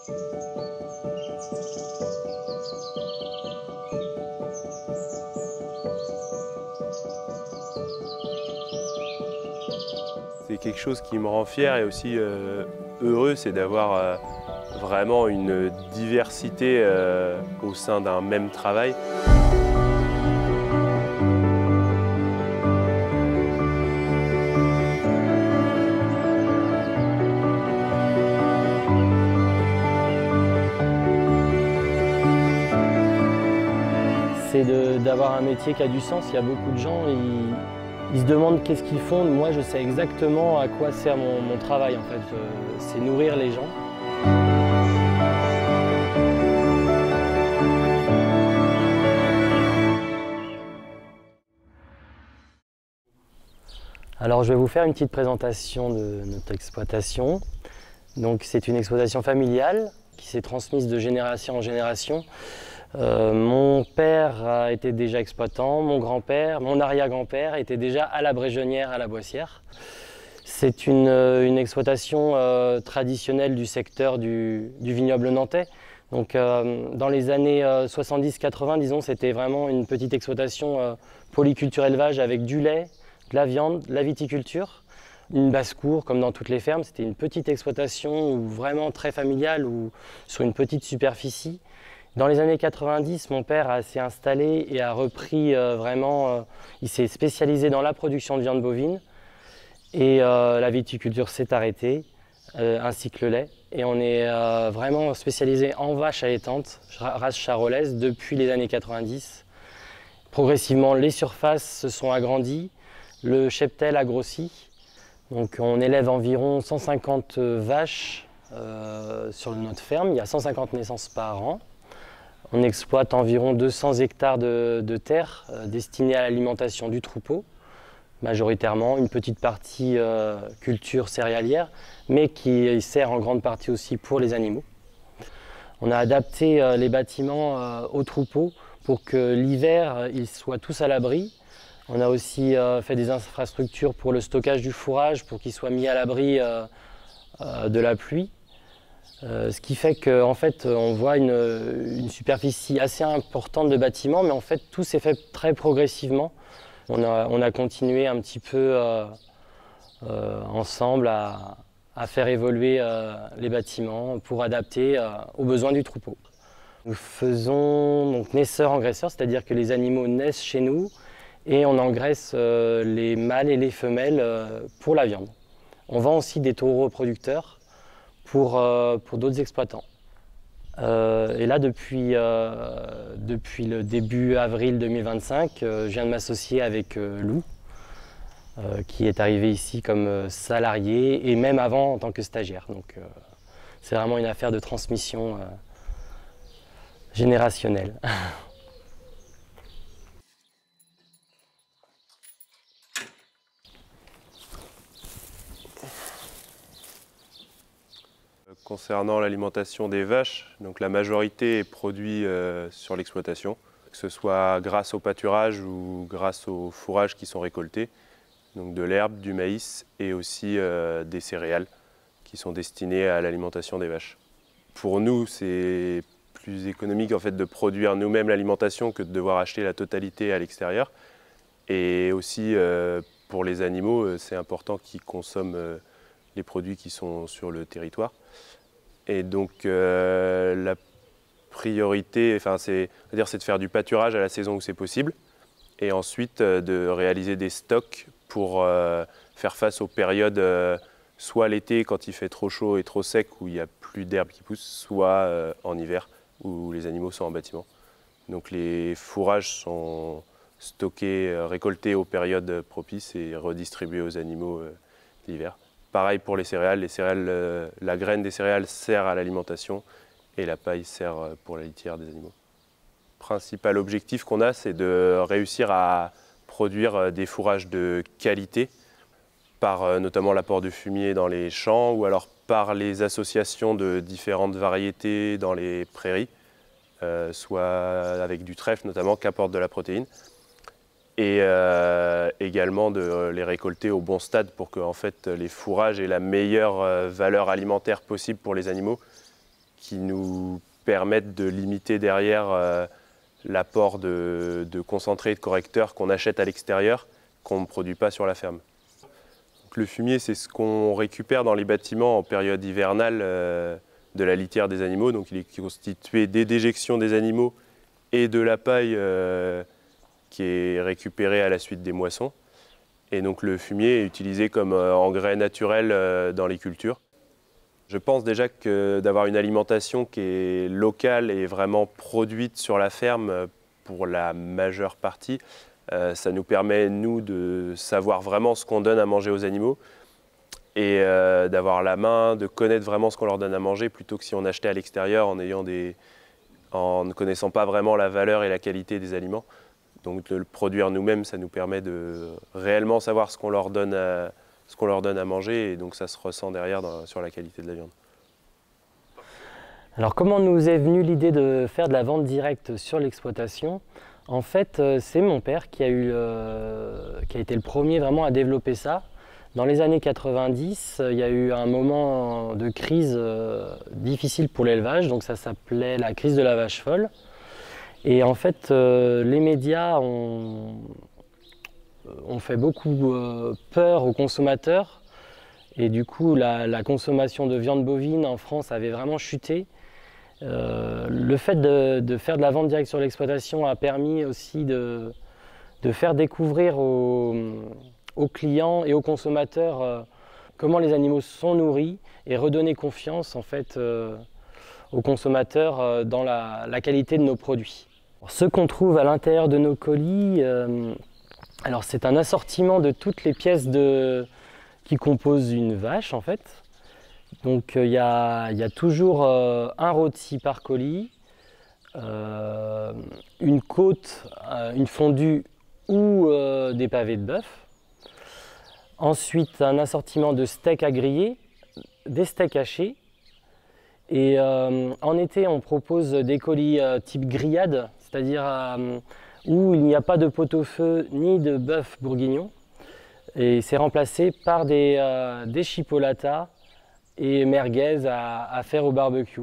C'est quelque chose qui me rend fier et aussi heureux, c'est d'avoir vraiment une diversité au sein d'un même travail. C'est d'avoir un métier qui a du sens. Il y a beaucoup de gens, ils se demandent qu'est-ce qu'ils font. Moi, je sais exactement à quoi sert mon travail, en fait. C'est nourrir les gens. Alors, je vais vous faire une petite présentation de notre exploitation. Donc, c'est une exploitation familiale qui s'est transmise de génération en génération. Mon père était déjà exploitant, mon grand-père, mon arrière-grand-père était déjà à la Bréjonnière, à la Boissière. C'est une exploitation traditionnelle du secteur du vignoble nantais. Donc, dans les années 70-80, disons, c'était vraiment une petite exploitation polyculture élevage avec du lait, de la viande, de la viticulture. Une basse-cour comme dans toutes les fermes, c'était une petite exploitation vraiment très familiale ou sur une petite superficie. Dans les années 90, mon père s'est installé et a repris il s'est spécialisé dans la production de viande bovine et la viticulture s'est arrêtée, ainsi que le lait. Et on est vraiment spécialisé en vaches allaitantes, race charolaise, depuis les années 90. Progressivement, les surfaces se sont agrandies, le cheptel a grossi. Donc on élève environ 150 vaches sur notre ferme, il y a 150 naissances par an. On exploite environ 200 hectares de terre destinés à l'alimentation du troupeau, majoritairement, une petite partie culture céréalière, mais qui sert en grande partie aussi pour les animaux. On a adapté les bâtiments au troupeau pour que l'hiver, ils soient tous à l'abri. On a aussi fait des infrastructures pour le stockage du fourrage, pour qu'il soit mis à l'abri de la pluie. Ce qui fait qu'en fait, on voit une superficie assez importante de bâtiments, mais en fait, tout s'est fait très progressivement. On a continué un petit peu ensemble à faire évoluer les bâtiments pour adapter aux besoins du troupeau. Nous faisons donc naisseur-engraisseur, c'est-à-dire que les animaux naissent chez nous et on engraisse les mâles et les femelles pour la viande. On vend aussi des taureaux reproducteurs pour d'autres exploitants. Et là, depuis le début avril 2025, je viens de m'associer avec Lou, qui est arrivé ici comme salarié et même avant en tant que stagiaire. Donc c'est vraiment une affaire de transmission générationnelle. Concernant l'alimentation des vaches, donc la majorité est produite sur l'exploitation, que ce soit grâce au pâturage ou grâce aux fourrages qui sont récoltés, donc de l'herbe, du maïs et aussi des céréales qui sont destinées à l'alimentation des vaches. Pour nous, c'est plus économique en fait de produire nous-mêmes l'alimentation que de devoir acheter la totalité à l'extérieur. Et aussi pour les animaux, c'est important qu'ils consomment les produits qui sont sur le territoire. Et donc la priorité, c'est de faire du pâturage à la saison où c'est possible et ensuite de réaliser des stocks pour faire face aux périodes, soit l'été quand il fait trop chaud et trop sec où il n'y a plus d'herbe qui pousse, soit en hiver où les animaux sont en bâtiment. Donc les fourrages sont stockés, récoltés aux périodes propices et redistribués aux animaux l'hiver. Pareil pour les céréales, la graine des céréales sert à l'alimentation et la paille sert pour la litière des animaux. Le principal objectif qu'on a, c'est de réussir à produire des fourrages de qualité par notamment l'apport de fumier dans les champs ou alors par les associations de différentes variétés dans les prairies, soit avec du trèfle notamment qui apporte de la protéine. Et également de les récolter au bon stade pour que en fait, les fourrages aient la meilleure valeur alimentaire possible pour les animaux qui nous permettent de limiter derrière l'apport de concentré et de correcteurs qu'on achète à l'extérieur, qu'on ne produit pas sur la ferme. Donc, le fumier, c'est ce qu'on récupère dans les bâtiments en période hivernale de la litière des animaux. Donc, il est constitué des déjections des animaux et de la paille qui est récupérée à la suite des moissons. Et donc le fumier est utilisé comme engrais naturel dans les cultures. Je pense déjà que d'avoir une alimentation qui est locale et vraiment produite sur la ferme pour la majeure partie, ça nous permet, nous, de savoir vraiment ce qu'on donne à manger aux animaux et d'avoir la main, de connaître vraiment ce qu'on leur donne à manger plutôt que si on achetait à l'extérieur en ne connaissant pas vraiment la valeur et la qualité des aliments. Donc de le produire nous-mêmes, ça nous permet de réellement savoir ce qu'on leur donne à manger, et donc ça se ressent derrière sur la qualité de la viande. Alors comment nous est venue l'idée de faire de la vente directe sur l'exploitation? En fait, c'est mon père qui a été le premier vraiment à développer ça. Dans les années 90, il y a eu un moment de crise difficile pour l'élevage, donc ça s'appelait la crise de la vache folle. Et en fait, les médias ont fait beaucoup peur aux consommateurs. Et du coup, la consommation de viande bovine en France avait vraiment chuté. Le fait de faire de la vente directe sur l'exploitation a permis aussi de faire découvrir aux clients et aux consommateurs comment les animaux sont nourris et redonner confiance en fait, aux consommateurs dans la qualité de nos produits. Ce qu'on trouve à l'intérieur de nos colis, alors c'est un assortiment de toutes les pièces qui composent une vache en fait. Donc il y a toujours un rôti par colis, une côte, une fondue ou des pavés de bœuf. Ensuite un assortiment de steaks à griller, des steaks hachés. Et en été, on propose des colis type grillade, c'est-à-dire où il n'y a pas de pot-au-feu ni de bœuf bourguignon. Et c'est remplacé par des chipolatas et merguez à faire au barbecue.